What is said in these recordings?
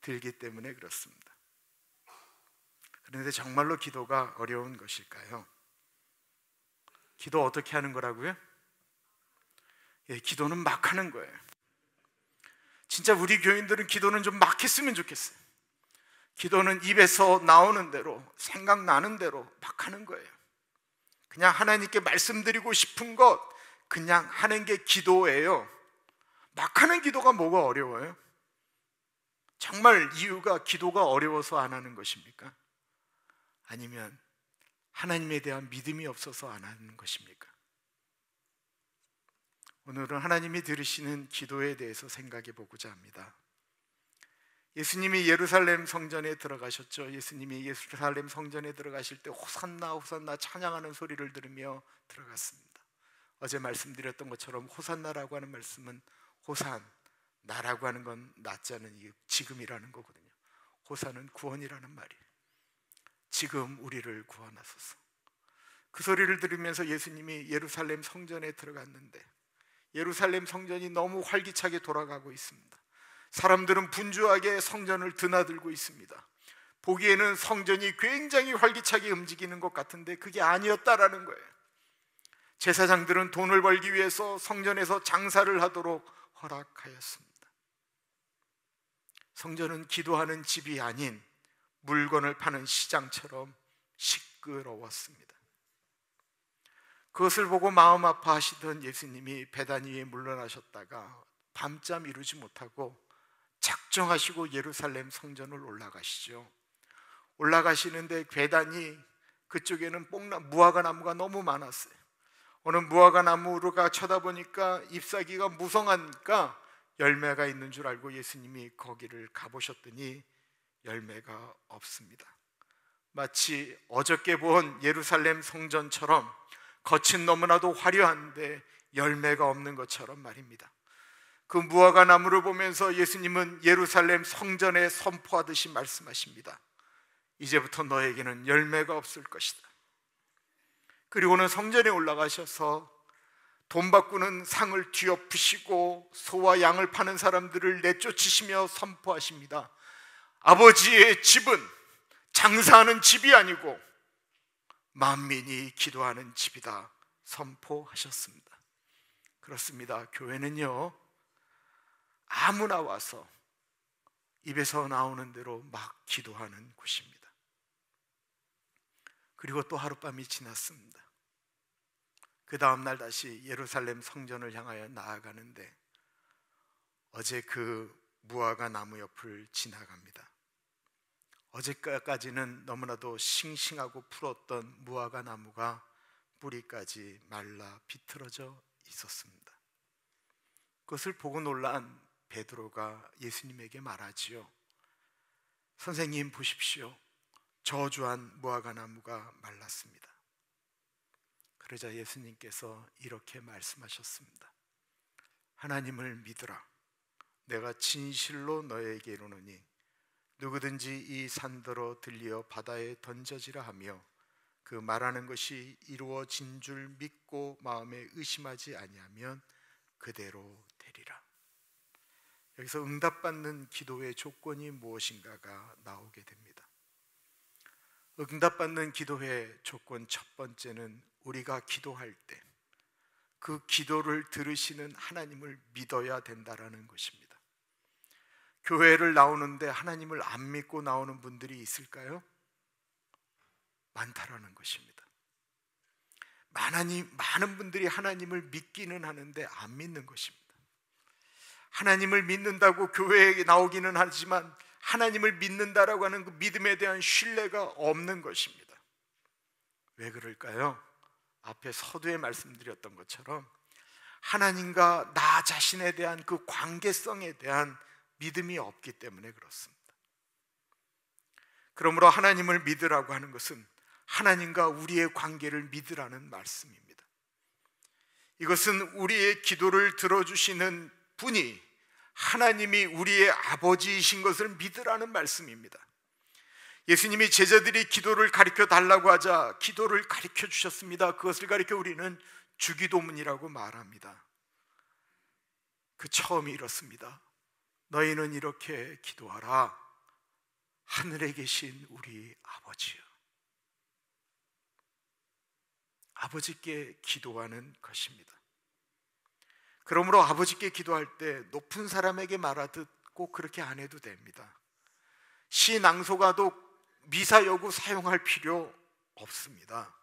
들기 때문에 그렇습니다. 그런데 정말로 기도가 어려운 것일까요? 기도 어떻게 하는 거라고요? 기도는 막 하는 거예요. 진짜 우리 교인들은 기도는 좀 막 했으면 좋겠어요. 기도는 입에서 나오는 대로, 생각나는 대로 막 하는 거예요. 그냥 하나님께 말씀드리고 싶은 것 그냥 하는 게 기도예요. 막 하는 기도가 뭐가 어려워요? 정말 이유가 기도가 어려워서 안 하는 것입니까? 아니면 하나님에 대한 믿음이 없어서 안 하는 것입니까? 오늘은 하나님이 들으시는 기도에 대해서 생각해 보고자 합니다. 예수님이 예루살렘 성전에 들어가셨죠. 예수님이 예루살렘 성전에 들어가실 때 호산나 호산나 찬양하는 소리를 들으며 들어갔습니다. 어제 말씀드렸던 것처럼 호산나라고 하는 말씀은 호산, 나라고 하는 건 낮자는 지금이라는 거거든요. 호산은 구원이라는 말이에요. 지금 우리를 구원하소서. 그 소리를 들으면서 예수님이 예루살렘 성전에 들어갔는데 예루살렘 성전이 너무 활기차게 돌아가고 있습니다. 사람들은 분주하게 성전을 드나들고 있습니다. 보기에는 성전이 굉장히 활기차게 움직이는 것 같은데 그게 아니었다라는 거예요. 제사장들은 돈을 벌기 위해서 성전에서 장사를 하도록 허락하였습니다. 성전은 기도하는 집이 아닌 물건을 파는 시장처럼 시끄러웠습니다. 그것을 보고 마음 아파하시던 예수님이 베다니에 물러나셨다가 밤잠 이루지 못하고 작정하시고 예루살렘 성전을 올라가시죠. 올라가시는데 베다니 그쪽에는 무화과 나무가 너무 많았어요. 어느 무화과 나무가 쳐다보니까 잎사귀가 무성하니까 열매가 있는 줄 알고 예수님이 거기를 가보셨더니 열매가 없습니다. 마치 어저께 본 예루살렘 성전처럼 겉은 너무나도 화려한데 열매가 없는 것처럼 말입니다. 그 무화과 나무를 보면서 예수님은 예루살렘 성전에 선포하듯이 말씀하십니다. 이제부터 너에게는 열매가 없을 것이다. 그리고는 성전에 올라가셔서 돈 바꾸는 상을 뒤엎으시고 소와 양을 파는 사람들을 내쫓으시며 선포하십니다. 아버지의 집은 장사하는 집이 아니고 만민이 기도하는 집이다 선포하셨습니다. 그렇습니다. 교회는요 아무나 와서 입에서 나오는 대로 막 기도하는 곳입니다. 그리고 또 하룻밤이 지났습니다. 그 다음날 다시 예루살렘 성전을 향하여 나아가는데 어제 그 무화과 나무 옆을 지나갑니다. 어제까지는 너무나도 싱싱하고 푸렀던 무화과 나무가 뿌리까지 말라 비틀어져 있었습니다. 그것을 보고 놀란 베드로가 예수님에게 말하지요. 선생님 보십시오. 저주한 무화과 나무가 말랐습니다. 그러자 예수님께서 이렇게 말씀하셨습니다. 하나님을 믿으라. 내가 진실로 너에게 이르노니 누구든지 이 산더러 들리어 바다에 던져지라 하며 그 말하는 것이 이루어진 줄 믿고 마음에 의심하지 아니하면 그대로 되리라. 여기서 응답받는 기도의 조건이 무엇인가가 나오게 됩니다. 응답받는 기도의 조건 첫 번째는 우리가 기도할 때 그 기도를 들으시는 하나님을 믿어야 된다라는 것입니다. 교회를 나오는데 하나님을 안 믿고 나오는 분들이 있을까요? 많다라는 것입니다. 많은 분들이 하나님을 믿기는 하는데 안 믿는 것입니다. 하나님을 믿는다고 교회에 나오기는 하지만 하나님을 믿는다라고 하는 그 믿음에 대한 신뢰가 없는 것입니다. 왜 그럴까요? 앞에 서두에 말씀드렸던 것처럼 하나님과 나 자신에 대한 그 관계성에 대한 믿음이 없기 때문에 그렇습니다. 그러므로 하나님을 믿으라고 하는 것은 하나님과 우리의 관계를 믿으라는 말씀입니다. 이것은 우리의 기도를 들어주시는 분이 하나님이 우리의 아버지이신 것을 믿으라는 말씀입니다. 예수님이 제자들이 기도를 가르쳐 달라고 하자 기도를 가르쳐 주셨습니다. 그것을 가르쳐 우리는 주기도문이라고 말합니다. 그 처음이 이렇습니다. 너희는 이렇게 기도하라. 하늘에 계신 우리 아버지요. 아버지께 기도하는 것입니다. 그러므로 아버지께 기도할 때 높은 사람에게 말하듯 꼭 그렇게 안 해도 됩니다. 시 낭송가도 미사 여구 사용할 필요 없습니다.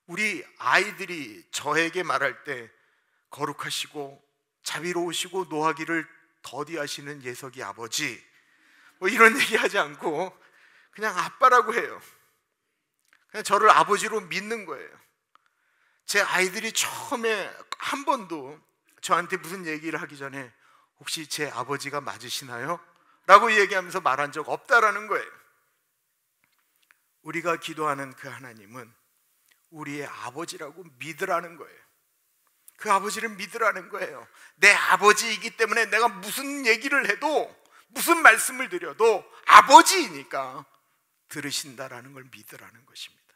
우리 아이들이 저에게 말할 때 거룩하시고 자비로우시고 노하기를 더디하시는 예석이 아버지, 뭐 이런 얘기하지 않고 그냥 아빠라고 해요. 그냥 저를 아버지로 믿는 거예요. 제 아이들이 처음에 한 번도 저한테 무슨 얘기를 하기 전에 혹시 제 아버지가 맞으시나요? 라고 얘기하면서 말한 적 없다라는 거예요. 우리가 기도하는 그 하나님은 우리의 아버지라고 믿으라는 거예요. 그 아버지를 믿으라는 거예요. 내 아버지이기 때문에 내가 무슨 얘기를 해도, 무슨 말씀을 드려도 아버지이니까 들으신다라는 걸 믿으라는 것입니다.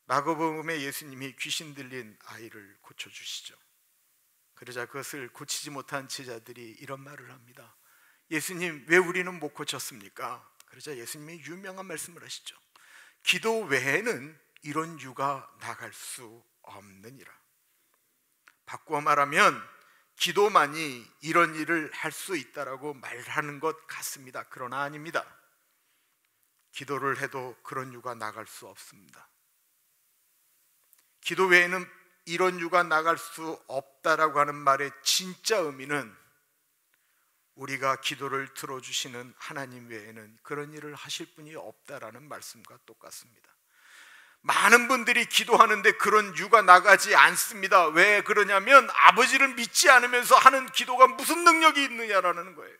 마가복음에 예수님이 귀신 들린 아이를 고쳐주시죠. 그러자 그것을 고치지 못한 제자들이 이런 말을 합니다. 예수님, 왜 우리는 못 고쳤습니까? 그러자 예수님이 유명한 말씀을 하시죠. 기도 외에는 이런 유가 나갈 수 없느니라. 바꾸어 말하면 기도만이 이런 일을 할 수 있다라고 말하는 것 같습니다. 그러나 아닙니다. 기도를 해도 그런 유가 나갈 수 없습니다. 기도 외에는 이런 유가 나갈 수 없다라고 하는 말의 진짜 의미는 우리가 기도를 들어주시는 하나님 외에는 그런 일을 하실 분이 없다라는 말씀과 똑같습니다. 많은 분들이 기도하는데 그런 유가 나가지 않습니다. 왜 그러냐면 아버지를 믿지 않으면서 하는 기도가 무슨 능력이 있느냐라는 거예요.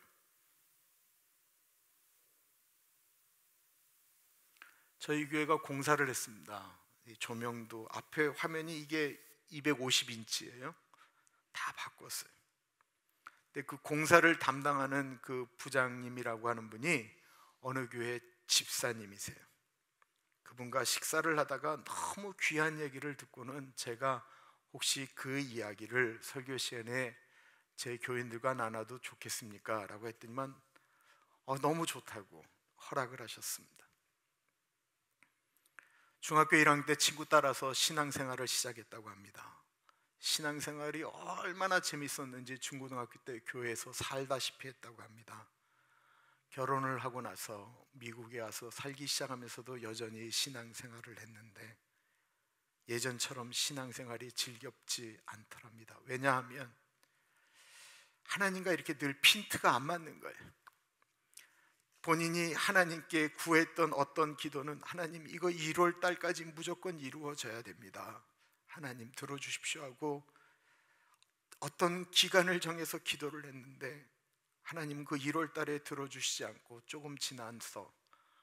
저희 교회가 공사를 했습니다. 조명도 앞에 화면이 이게 250인치예요. 다 바꿨어요. 근데 그 공사를 담당하는 그 부장님이라고 하는 분이 어느 교회 집사님이세요. 그분과 식사를 하다가 너무 귀한 얘기를 듣고는 제가 혹시 그 이야기를 설교 시간에 제 교인들과 나눠도 좋겠습니까? 라고 했더니만 너무 좋다고 허락을 하셨습니다. 중학교 1학년 때 친구 따라서 신앙생활을 시작했다고 합니다. 신앙생활이 얼마나 재밌었는지 중고등학교 때 교회에서 살다시피 했다고 합니다. 결혼을 하고 나서 미국에 와서 살기 시작하면서도 여전히 신앙생활을 했는데 예전처럼 신앙생활이 즐겁지 않더랍니다. 왜냐하면 하나님과 이렇게 늘 핀트가 안 맞는 거예요. 본인이 하나님께 구했던 어떤 기도는 하나님 이거 1월 달까지 무조건 이루어져야 됩니다. 하나님 들어주십시오 하고 어떤 기간을 정해서 기도를 했는데 하나님은 그 1월 달에 들어주시지 않고 조금 지나서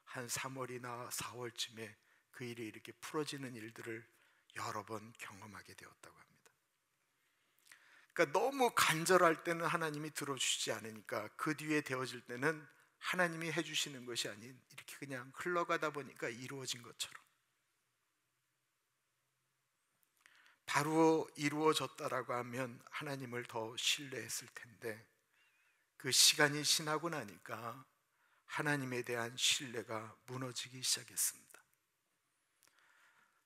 한 3월이나 4월쯤에 그 일이 이렇게 풀어지는 일들을 여러 번 경험하게 되었다고 합니다. 그러니까 너무 간절할 때는 하나님이 들어주시지 않으니까 그 뒤에 되어질 때는 하나님이 해주시는 것이 아닌 이렇게 그냥 흘러가다 보니까 이루어진 것처럼 바로 이루어졌다라고 하면 하나님을 더 신뢰했을 텐데 그 시간이 지나고 나니까 하나님에 대한 신뢰가 무너지기 시작했습니다.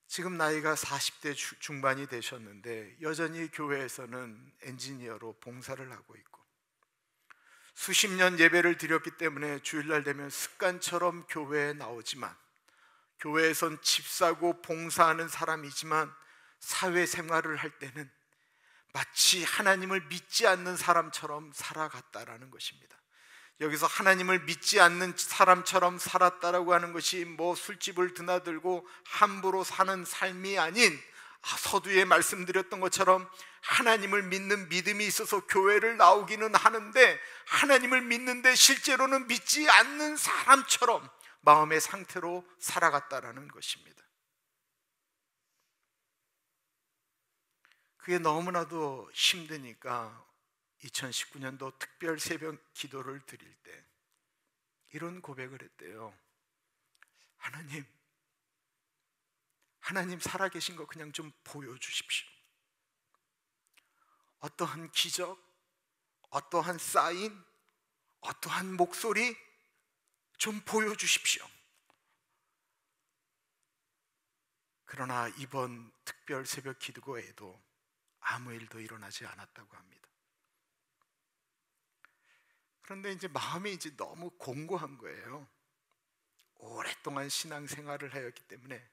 지금 나이가 40대 중반이 되셨는데 여전히 교회에서는 엔지니어로 봉사를 하고 있고 수십 년 예배를 드렸기 때문에 주일날 되면 습관처럼 교회에 나오지만 교회에선 집 사고 봉사하는 사람이지만 사회생활을 할 때는 마치 하나님을 믿지 않는 사람처럼 살아갔다라는 것입니다. 여기서 하나님을 믿지 않는 사람처럼 살았다라고 하는 것이 뭐 술집을 드나들고 함부로 사는 삶이 아닌 서두에 말씀드렸던 것처럼 하나님을 믿는 믿음이 있어서 교회를 나오기는 하는데 하나님을 믿는데 실제로는 믿지 않는 사람처럼 마음의 상태로 살아갔다라는 것입니다. 그게 너무나도 힘드니까 2019년도 특별 새벽 기도를 드릴 때 이런 고백을 했대요. 하나님 살아계신 거 그냥 좀 보여주십시오. 어떠한 기적, 어떠한 사인, 어떠한 목소리 좀 보여주십시오. 그러나 이번 특별 새벽 기도회에도 아무 일도 일어나지 않았다고 합니다. 그런데 이제 마음이 이제 너무 공고한 거예요. 오랫동안 신앙생활을 하였기 때문에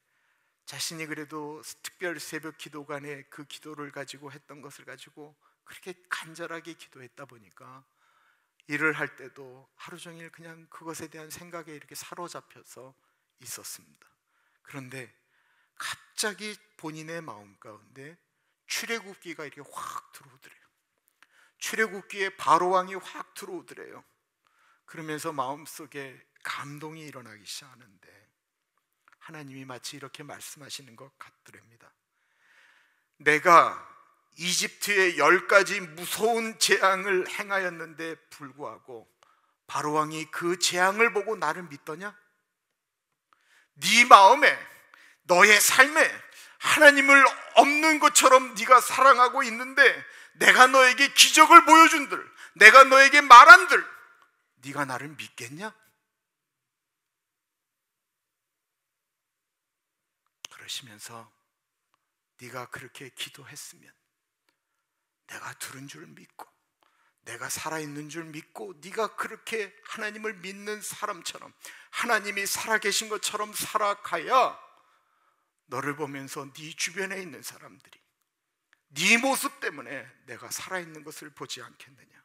자신이 그래도 특별 새벽 기도관에 그 기도를 가지고 했던 것을 가지고 그렇게 간절하게 기도했다 보니까 일을 할 때도 하루 종일 그냥 그것에 대한 생각에 이렇게 사로잡혀서 있었습니다. 그런데 갑자기 본인의 마음 가운데 출애굽기가 이렇게 확 들어오더래요. 출애굽기에 바로왕이 확 들어오더래요. 그러면서 마음속에 감동이 일어나기 시작하는데 하나님이 마치 이렇게 말씀하시는 것 같더랍니다. 내가 이집트에 10가지 무서운 재앙을 행하였는데 불구하고 바로왕이 그 재앙을 보고 나를 믿더냐? 네 마음에, 너의 삶에 하나님을 없는 것처럼 네가 사랑하고 있는데 내가 너에게 기적을 보여준들, 내가 너에게 말한들 네가 나를 믿겠냐? 그러시면서 네가 그렇게 기도했으면 내가 들은 줄 믿고 내가 살아있는 줄 믿고 네가 그렇게 하나님을 믿는 사람처럼 하나님이 살아계신 것처럼 살아가야 너를 보면서 네 주변에 있는 사람들이 네 모습 때문에 내가 살아있는 것을 보지 않겠느냐.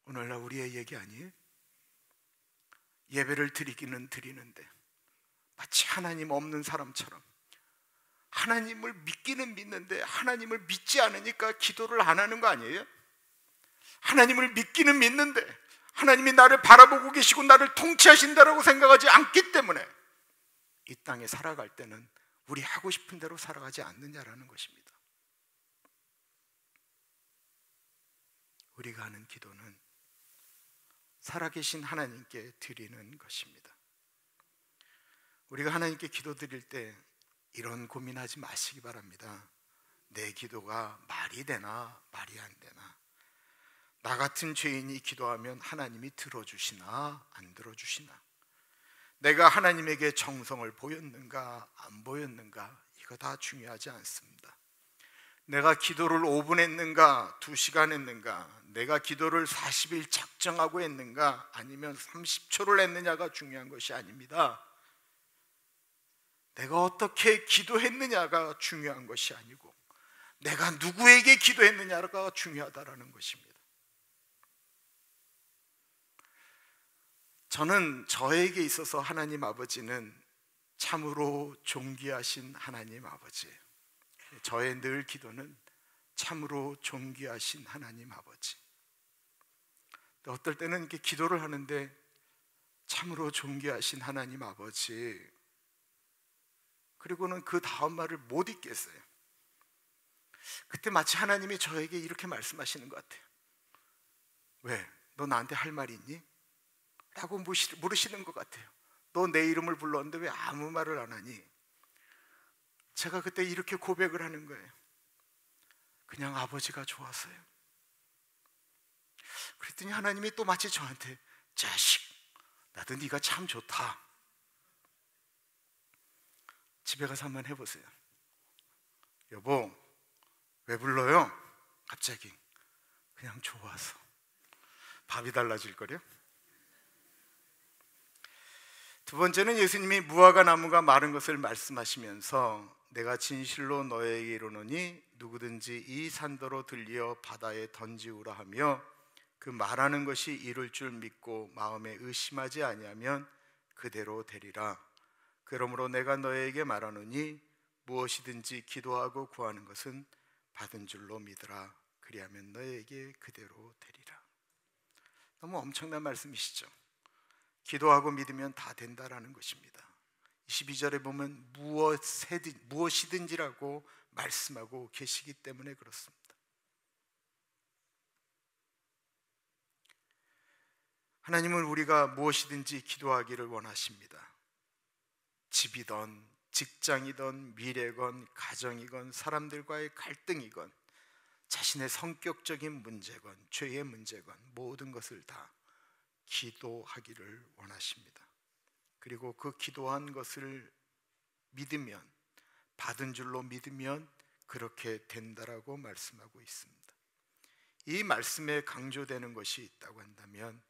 오늘날 우리의 얘기 아니에요? 예배를 드리기는 드리는데 마치 하나님 없는 사람처럼 하나님을 믿기는 믿는데 하나님을 믿지 않으니까 기도를 안 하는 거 아니에요? 하나님을 믿기는 믿는데 하나님이 나를 바라보고 계시고 나를 통치하신다라고 생각하지 않기 때문에 이 땅에 살아갈 때는 우리 하고 싶은 대로 살아가지 않느냐라는 것입니다. 우리가 하는 기도는 살아계신 하나님께 드리는 것입니다. 우리가 하나님께 기도 드릴 때 이런 고민하지 마시기 바랍니다. 내 기도가 말이 되나 말이 안 되나, 나 같은 죄인이 기도하면 하나님이 들어주시나 안 들어주시나, 내가 하나님에게 정성을 보였는가 안 보였는가, 이거 다 중요하지 않습니다. 내가 기도를 5분 했는가 2시간 했는가, 내가 기도를 40일 작정하고 했는가 아니면 30초를 했느냐가 중요한 것이 아닙니다. 내가 어떻게 기도했느냐가 중요한 것이 아니고 내가 누구에게 기도했느냐가 중요하다라는 것입니다. 저는 저에게 있어서 하나님 아버지는 참으로 존귀하신 하나님 아버지예요. 저의 늘 기도는 참으로 존귀하신 하나님 아버지. 어떨 때는 이렇게 기도를 하는데 참으로 존귀하신 하나님 아버지, 그리고는 그 다음 말을 못 읽겠어요. 그때 마치 하나님이 저에게 이렇게 말씀하시는 것 같아요. 왜? 너 나한테 할 말이 있니? 라고 물으시는 것 같아요. 너 내 이름을 불렀는데 왜 아무 말을 안 하니? 제가 그때 이렇게 고백을 하는 거예요. 그냥 아버지가 좋아서요. 그랬더니 하나님이 또 마치 저한테, 자식, 나도 네가 참 좋다. 집에 가서 한번 해보세요. 여보, 왜 불러요? 갑자기. 그냥 좋아서. 밥이 달라질 거래요? 두 번째는 예수님이 무화과 나무가 마른 것을 말씀하시면서 내가 진실로 너에게 이르노니 누구든지 이 산더러 들려 바다에 던지우라 하며 그 말하는 것이 이룰 줄 믿고 마음에 의심하지 아니하면 그대로 되리라. 그러므로 내가 너에게 말하노니 무엇이든지 기도하고 구하는 것은 받은 줄로 믿으라. 그리하면 너에게 그대로 되리라. 너무 엄청난 말씀이시죠? 기도하고 믿으면 다 된다라는 것입니다. 22절에 보면 무엇이든지라고 말씀하고 계시기 때문에 그렇습니다. 하나님은 우리가 무엇이든지 기도하기를 원하십니다. 집이든 직장이든 미래건 가정이건 사람들과의 갈등이건 자신의 성격적인 문제건 죄의 문제건 모든 것을 다 기도하기를 원하십니다. 그리고 그 기도한 것을 믿으면, 받은 줄로 믿으면 그렇게 된다라고 말씀하고 있습니다. 이 말씀에 강조되는 것이 있다고 한다면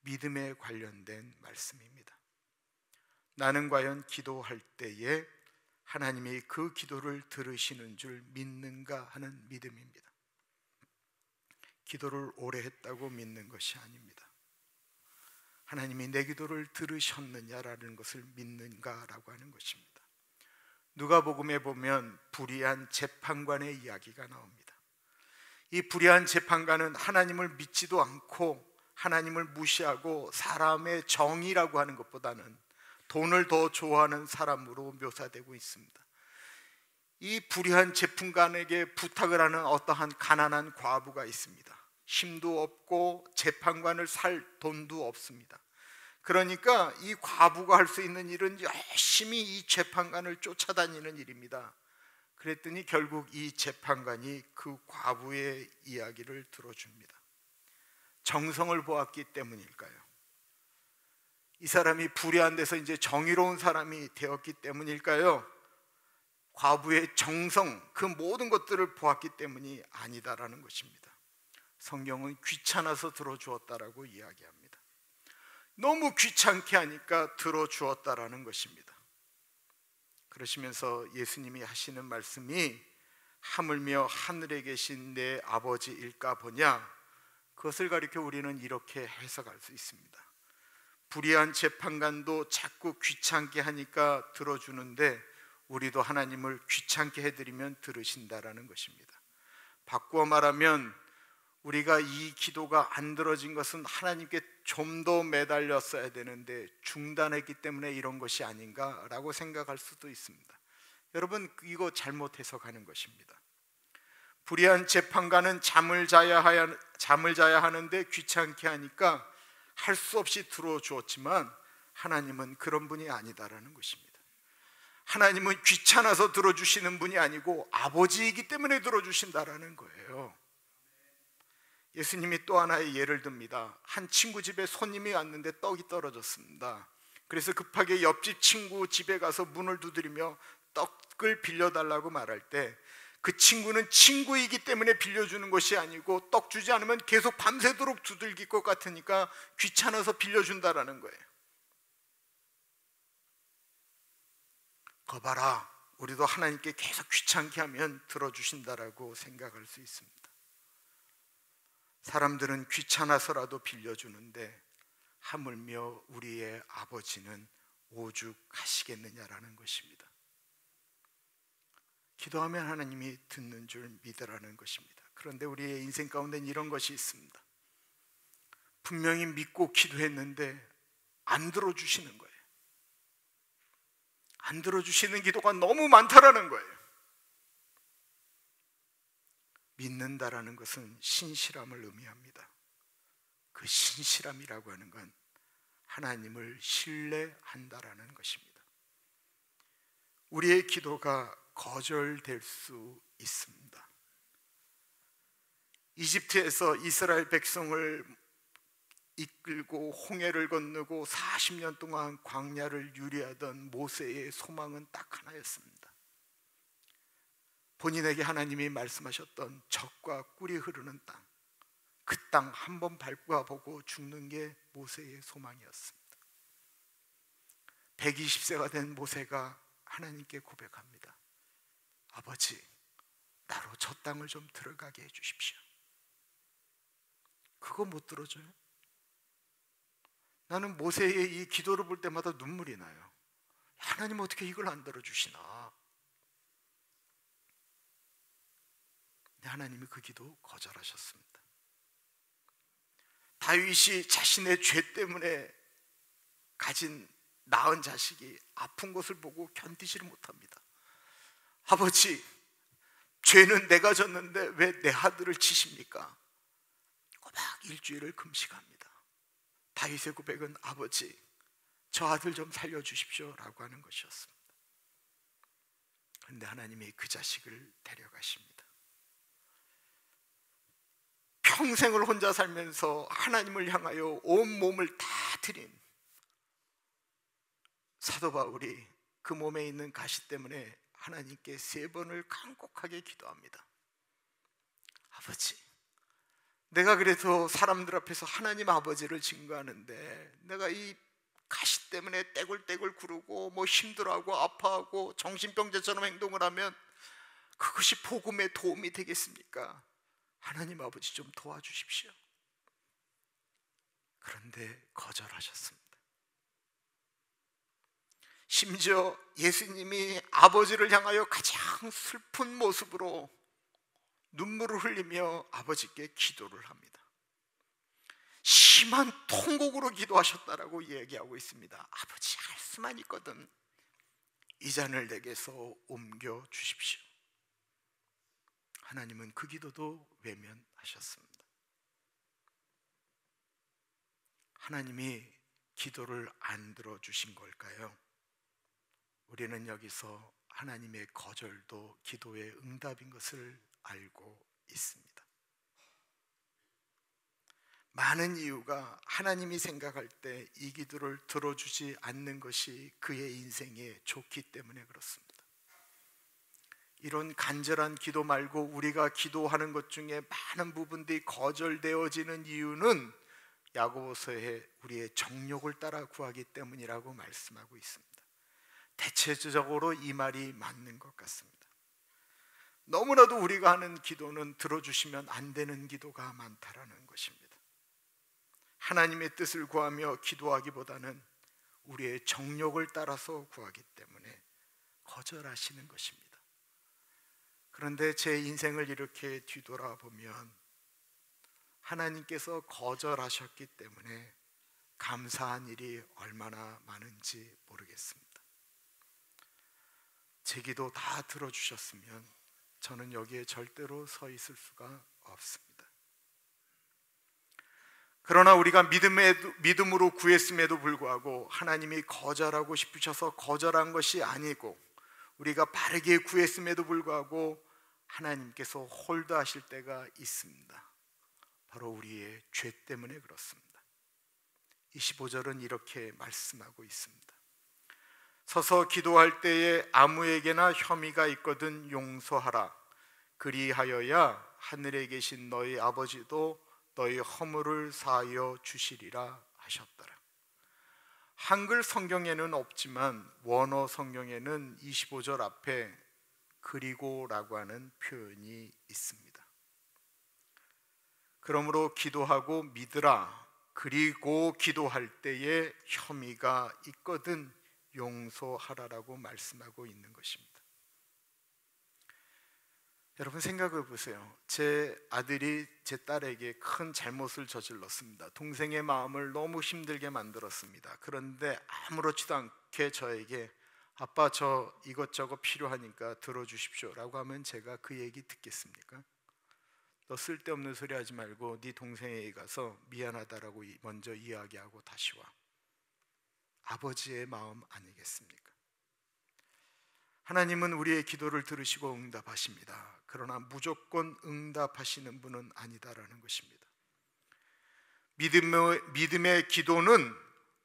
믿음에 관련된 말씀입니다. 나는 과연 기도할 때에 하나님이 그 기도를 들으시는 줄 믿는가 하는 믿음입니다. 기도를 오래 했다고 믿는 것이 아닙니다. 하나님이 내 기도를 들으셨느냐라는 것을 믿는가라고 하는 것입니다. 누가복음에 보면 불의한 재판관의 이야기가 나옵니다. 이 불의한 재판관은 하나님을 믿지도 않고 하나님을 무시하고 사람의 정의라고 하는 것보다는 돈을 더 좋아하는 사람으로 묘사되고 있습니다. 이 불의한 재판관에게 부탁을 하는 어떠한 가난한 과부가 있습니다. 힘도 없고 재판관을 살 돈도 없습니다. 그러니까 이 과부가 할 수 있는 일은 열심히 이 재판관을 쫓아다니는 일입니다. 그랬더니 결국 이 재판관이 그 과부의 이야기를 들어줍니다. 정성을 보았기 때문일까요? 이 사람이 불의한 데서 이제 정의로운 사람이 되었기 때문일까요? 과부의 정성, 그 모든 것들을 보았기 때문이 아니다라는 것입니다. 성경은 귀찮아서 들어주었다라고 이야기합니다. 너무 귀찮게 하니까 들어주었다라는 것입니다. 그러시면서 예수님이 하시는 말씀이 하물며 하늘에 계신 내 아버지일까 보냐, 그것을 가리켜 우리는 이렇게 해석할 수 있습니다. 불의한 재판관도 자꾸 귀찮게 하니까 들어주는데 우리도 하나님을 귀찮게 해드리면 들으신다라는 것입니다. 바꾸어 말하면 우리가 이 기도가 안 들어진 것은 하나님께 좀 더 매달렸어야 되는데 중단했기 때문에 이런 것이 아닌가라고 생각할 수도 있습니다. 여러분, 이거 잘못 해석하는 것입니다. 불의한 재판관은 잠을 자야 하는데 귀찮게 하니까 할 수 없이 들어주었지만 하나님은 그런 분이 아니다라는 것입니다. 하나님은 귀찮아서 들어주시는 분이 아니고 아버지이기 때문에 들어주신다라는 거예요. 예수님이 또 하나의 예를 듭니다. 한 친구 집에 손님이 왔는데 떡이 떨어졌습니다. 그래서 급하게 옆집 친구 집에 가서 문을 두드리며 떡을 빌려달라고 말할 때 그 친구는 친구이기 때문에 빌려주는 것이 아니고 떡 주지 않으면 계속 밤새도록 두들길 것 같으니까 귀찮아서 빌려준다라는 거예요. 거 봐라, 우리도 하나님께 계속 귀찮게 하면 들어주신다라고 생각할 수 있습니다. 사람들은 귀찮아서라도 빌려주는데 하물며 우리의 아버지는 오죽하시겠느냐라는 것입니다. 기도하면 하나님이 듣는 줄 믿으라는 것입니다. 그런데 우리의 인생 가운데는 이런 것이 있습니다. 분명히 믿고 기도했는데 안 들어주시는 거예요. 안 들어주시는 기도가 너무 많다라는 거예요. 믿는다라는 것은 신실함을 의미합니다. 그 신실함이라고 하는 건 하나님을 신뢰한다라는 것입니다. 우리의 기도가 거절될 수 있습니다. 이집트에서 이스라엘 백성을 이끌고 홍해를 건너고 40년 동안 광야를 유리하던 모세의 소망은 딱 하나였습니다. 본인에게 하나님이 말씀하셨던 젖과 꿀이 흐르는 땅, 그 땅 한 번 밟아보고 죽는 게 모세의 소망이었습니다. 120세가 된 모세가 하나님께 고백합니다. 아버지, 나로 저 땅을 좀 들어가게 해주십시오. 그거 못 들어줘요? 나는 모세의 이 기도를 볼 때마다 눈물이 나요. 하나님 어떻게 이걸 안 들어주시나? 하나님이 그 기도 거절하셨습니다. 다윗이 자신의 죄 때문에 가진 낳은 자식이 아픈 것을 보고 견디지를 못합니다. 아버지, 죄는 내가 졌는데 왜 내 아들을 치십니까? 꼬박 일주일을 금식합니다. 다윗의 고백은 아버지, 저 아들 좀 살려주십시오 라고 하는 것이었습니다. 그런데 하나님이 그 자식을 데려가십니다. 평생을 혼자 살면서 하나님을 향하여 온 몸을 다 드린 사도 바울이 그 몸에 있는 가시 때문에 하나님께 3번을 간곡하게 기도합니다. 아버지, 내가 그래서 사람들 앞에서 하나님 아버지를 증거하는데 내가 이 가시 때문에 떼굴떼굴 구르고 힘들어하고 아파하고 정신병자처럼 행동을 하면 그것이 복음에 도움이 되겠습니까? 하나님 아버지 좀 도와주십시오. 그런데 거절하셨습니다. 심지어 예수님이 아버지를 향하여 가장 슬픈 모습으로 눈물을 흘리며 아버지께 기도를 합니다. 심한 통곡으로 기도하셨다라고 얘기하고 있습니다. 아버지, 할 수만 있거든 이 잔을 내게서 옮겨 주십시오. 하나님은 그 기도도 외면하셨습니다. 하나님이 기도를 안 들어주신 걸까요? 우리는 여기서 하나님의 거절도 기도의 응답인 것을 알고 있습니다. 많은 이유가 하나님이 생각할 때 이 기도를 들어주지 않는 것이 그의 인생에 좋기 때문에 그렇습니다. 이런 간절한 기도 말고 우리가 기도하는 것 중에 많은 부분들이 거절되어지는 이유는 야고보서에 우리의 정욕을 따라 구하기 때문이라고 말씀하고 있습니다. 대체적으로 이 말이 맞는 것 같습니다. 너무나도 우리가 하는 기도는 들어주시면 안 되는 기도가 많다라는 것입니다. 하나님의 뜻을 구하며 기도하기보다는 우리의 정욕을 따라서 구하기 때문에 거절하시는 것입니다. 그런데 제 인생을 이렇게 뒤돌아보면 하나님께서 거절하셨기 때문에 감사한 일이 얼마나 많은지 모르겠습니다. 제 기도 다 들어주셨으면 저는 여기에 절대로 서 있을 수가 없습니다. 그러나 우리가 믿음으로 구했음에도 불구하고 하나님이 거절하고 싶으셔서 거절한 것이 아니고 우리가 바르게 구했음에도 불구하고 하나님께서 홀드하실 때가 있습니다. 바로 우리의 죄 때문에 그렇습니다. 25절은 이렇게 말씀하고 있습니다. 서서 기도할 때에 아무에게나 혐의가 있거든 용서하라. 그리하여야 하늘에 계신 너희 아버지도 너희 허물을 사하여 주시리라 하셨더라. 한글 성경에는 없지만 원어 성경에는 25절 앞에 그리고라고 하는 표현이 있습니다. 그러므로 기도하고 믿으라. 그리고 기도할 때에 혐의가 있거든 용서하라라고 말씀하고 있는 것입니다. 여러분 생각해 보세요. 제 아들이 제 딸에게 큰 잘못을 저질렀습니다. 동생의 마음을 너무 힘들게 만들었습니다. 그런데 아무렇지도 않게 저에게 아빠 저 이것저것 필요하니까 들어주십시오 라고 하면 제가 그 얘기 듣겠습니까? 너 쓸데없는 소리 하지 말고 네 동생에게 가서 미안하다라고 먼저 이야기하고 다시 와. 아버지의 마음 아니겠습니까? 하나님은 우리의 기도를 들으시고 응답하십니다. 그러나 무조건 응답하시는 분은 아니다라는 것입니다. 믿음의 기도는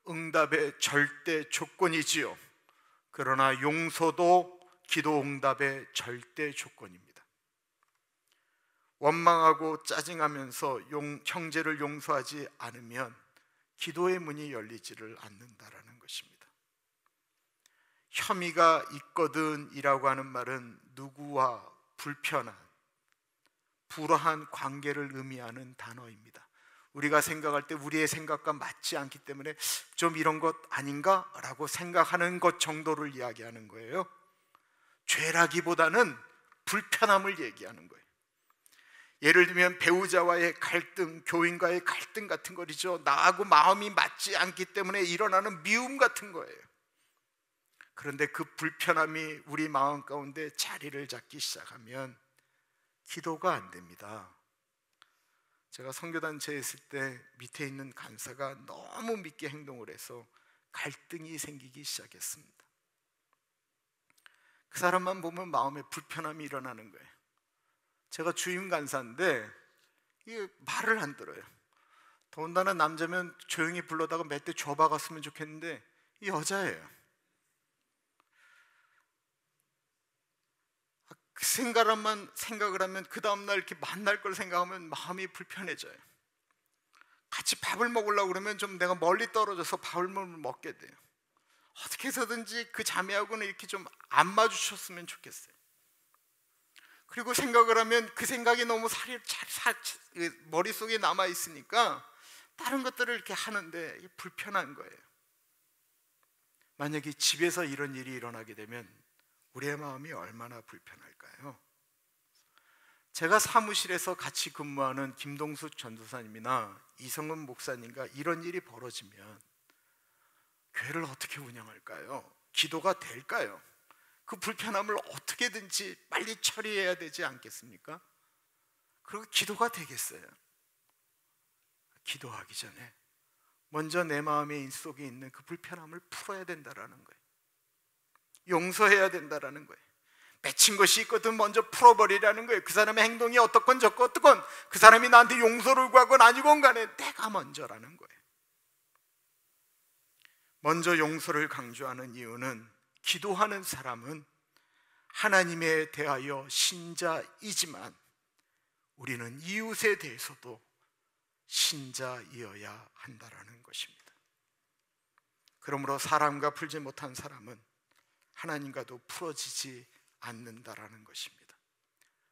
응답의 절대 조건이지요. 그러나 용서도 기도 응답의 절대 조건입니다. 원망하고 짜증하면서 형제를 용서하지 않으면 기도의 문이 열리지를 않는다라는 것입니다. 혐의가 있거든 이라고 하는 말은 누구와 불편한, 불화한 관계를 의미하는 단어입니다. 우리가 생각할 때 우리의 생각과 맞지 않기 때문에 좀 이런 것 아닌가? 라고 생각하는 것 정도를 이야기하는 거예요. 죄라기보다는 불편함을 얘기하는 거예요. 예를 들면 배우자와의 갈등, 교인과의 갈등 같은 거죠. 나하고 마음이 맞지 않기 때문에 일어나는 미움 같은 거예요. 그런데 그 불편함이 우리 마음 가운데 자리를 잡기 시작하면 기도가 안 됩니다. 제가 선교단체에 있을 때 밑에 있는 간사가 너무 믿게 행동을 해서 갈등이 생기기 시작했습니다. 그 사람만 보면 마음에 불편함이 일어나는 거예요. 제가 주임 간사인데 이게 말을 안 들어요. 더군다나 남자면 조용히 불러다가 몇 대 줘박았으면 좋겠는데 이 여자예요. 그 생각을 하면 그 다음날 이렇게 만날 걸 생각하면 마음이 불편해져요. 같이 밥을 먹으려고 그러면 좀 내가 멀리 떨어져서 밥을 먹게 돼요. 어떻게 해서든지 그 자매하고는 이렇게 좀 안 마주쳤으면 좋겠어요. 그리고 생각을 하면 그 생각이 너무 머릿속에 남아있으니까 다른 것들을 이렇게 하는데 불편한 거예요. 만약에 집에서 이런 일이 일어나게 되면 우리의 마음이 얼마나 불편할까요? 제가 사무실에서 같이 근무하는 김동수 전도사님이나 이성은 목사님과 이런 일이 벌어지면 교회를 어떻게 운영할까요? 기도가 될까요? 그 불편함을 어떻게든지 빨리 처리해야 되지 않겠습니까? 그리고 기도가 되겠어요? 기도하기 전에 먼저 내 마음의 속에 있는 그 불편함을 풀어야 된다라는 거예요. 용서해야 된다라는 거예요. 맺힌 것이 있거든 먼저 풀어버리라는 거예요. 그 사람의 행동이 어떻건 저건 어떻건 그 사람이 나한테 용서를 구하건 아니건 간에 내가 먼저라는 거예요. 먼저 용서를 강조하는 이유는 기도하는 사람은 하나님에 대하여 신자이지만 우리는 이웃에 대해서도 신자이어야 한다라는 것입니다. 그러므로 사람과 풀지 못한 사람은 하나님과도 풀어지지 않는다라는 것입니다.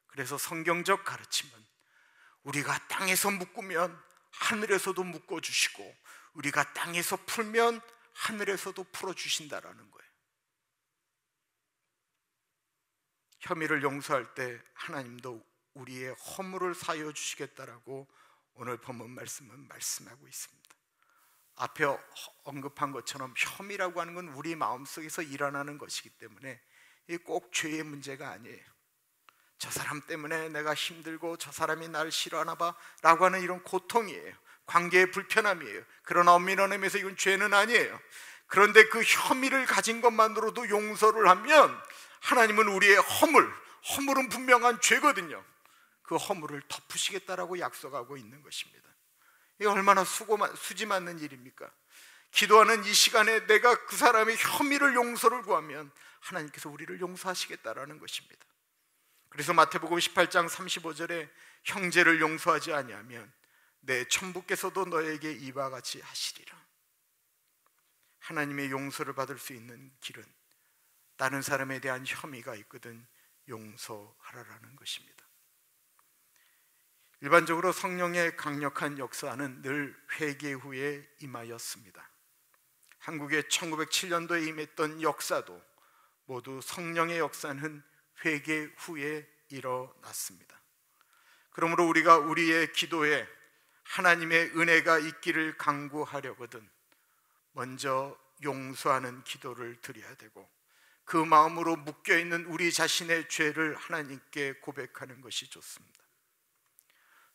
그래서 성경적 가르침은 우리가 땅에서 묶으면 하늘에서도 묶어주시고 우리가 땅에서 풀면 하늘에서도 풀어주신다라는 거예요. 혐의를 용서할 때 하나님도 우리의 허물을 사하여 주시겠다라고 오늘 본문 말씀은 말씀하고 있습니다. 앞에 언급한 것처럼 혐의라고 하는 건 우리 마음속에서 일어나는 것이기 때문에 이게 꼭 죄의 문제가 아니에요. 저 사람 때문에 내가 힘들고 저 사람이 나를 싫어하나 봐 라고 하는 이런 고통이에요. 관계의 불편함이에요. 그러나 엄밀한 의미에서 이건 죄는 아니에요. 그런데 그 혐의를 가진 것만으로도 용서를 하면 하나님은 우리의 허물은 분명한 죄거든요. 그 허물을 덮으시겠다라고 약속하고 있는 것입니다. 이게 얼마나 수지 맞는 일입니까? 기도하는 이 시간에 내가 그 사람의 혐의를 용서를 구하면 하나님께서 우리를 용서하시겠다라는 것입니다. 그래서 마태복음 18장 35절에 형제를 용서하지 아니하면 내 천부께서도 너에게 이와 같이 하시리라. 하나님의 용서를 받을 수 있는 길은 다른 사람에 대한 혐의가 있거든 용서하라라는 것입니다. 일반적으로 성령의 강력한 역사는 늘 회개 후에 임하였습니다. 한국의 1907년도에 임했던 역사도 모두 성령의 역사는 회개 후에 일어났습니다. 그러므로 우리가 우리의 기도에 하나님의 은혜가 있기를 간구하려거든 먼저 용서하는 기도를 드려야 되고 그 마음으로 묶여있는 우리 자신의 죄를 하나님께 고백하는 것이 좋습니다.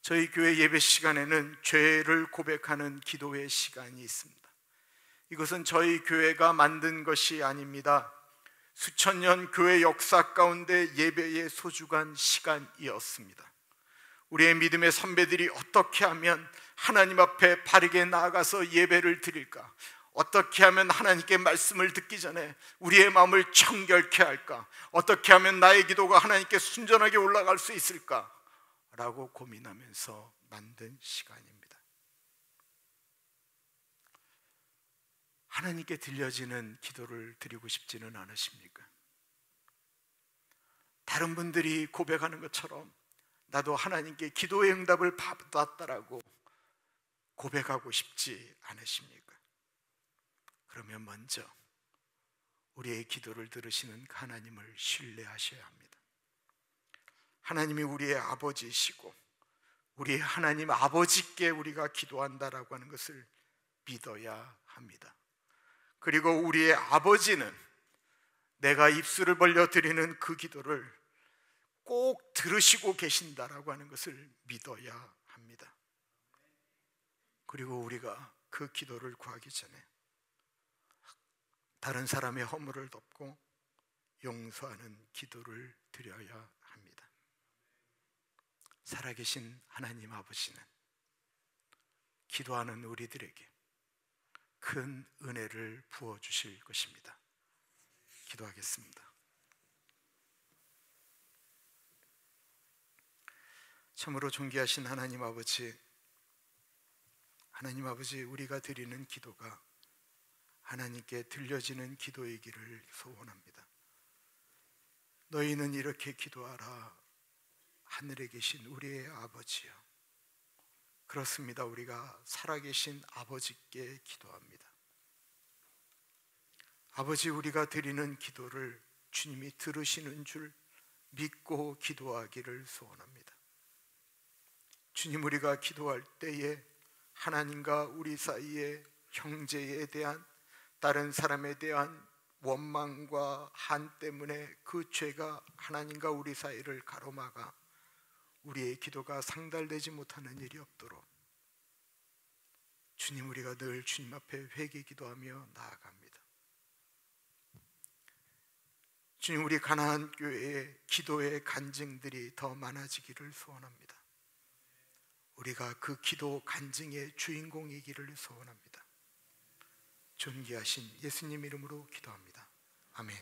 저희 교회 예배 시간에는 죄를 고백하는 기도의 시간이 있습니다. 이것은 저희 교회가 만든 것이 아닙니다. 수천 년 교회 역사 가운데 예배의 소중한 시간이었습니다. 우리의 믿음의 선배들이 어떻게 하면 하나님 앞에 바르게 나아가서 예배를 드릴까? 어떻게 하면 하나님께 말씀을 듣기 전에 우리의 마음을 청결케 할까? 어떻게 하면 나의 기도가 하나님께 순전하게 올라갈 수 있을까? 라고 고민하면서 만든 시간입니다. 하나님께 들려지는 기도를 드리고 싶지는 않으십니까? 다른 분들이 고백하는 것처럼 나도 하나님께 기도의 응답을 받았다라고 고백하고 싶지 않으십니까? 그러면 먼저 우리의 기도를 들으시는 하나님을 신뢰하셔야 합니다. 하나님이 우리의 아버지이시고 우리 하나님 아버지께 우리가 기도한다라고 하는 것을 믿어야 합니다. 그리고 우리의 아버지는 내가 입술을 벌려 드리는 그 기도를 꼭 들으시고 계신다라고 하는 것을 믿어야 합니다. 그리고 우리가 그 기도를 구하기 전에 다른 사람의 허물을 덮고 용서하는 기도를 드려야 합니다. 살아계신 하나님 아버지는 기도하는 우리들에게 큰 은혜를 부어주실 것입니다. 기도하겠습니다. 참으로 존귀하신 하나님 아버지, 우리가 드리는 기도가 하나님께 들려지는 기도이기를 소원합니다. 너희는 이렇게 기도하라. 하늘에 계신 우리의 아버지여. 그렇습니다. 우리가 살아계신 아버지께 기도합니다. 아버지, 우리가 드리는 기도를 주님이 들으시는 줄 믿고 기도하기를 소원합니다. 주님, 우리가 기도할 때에 하나님과 우리 사이에 형제에 대한, 다른 사람에 대한 원망과 한 때문에 그 죄가 하나님과 우리 사이를 가로막아 우리의 기도가 상달되지 못하는 일이 없도록 주님, 우리가 늘 주님 앞에 회개 기도하며 나아갑니다. 주님, 우리 가나안 교회의 기도의 간증들이 더 많아지기를 소원합니다. 우리가 그 기도 간증의 주인공이기를 소원합니다. 존귀하신 예수님 이름으로 기도합니다. 아멘.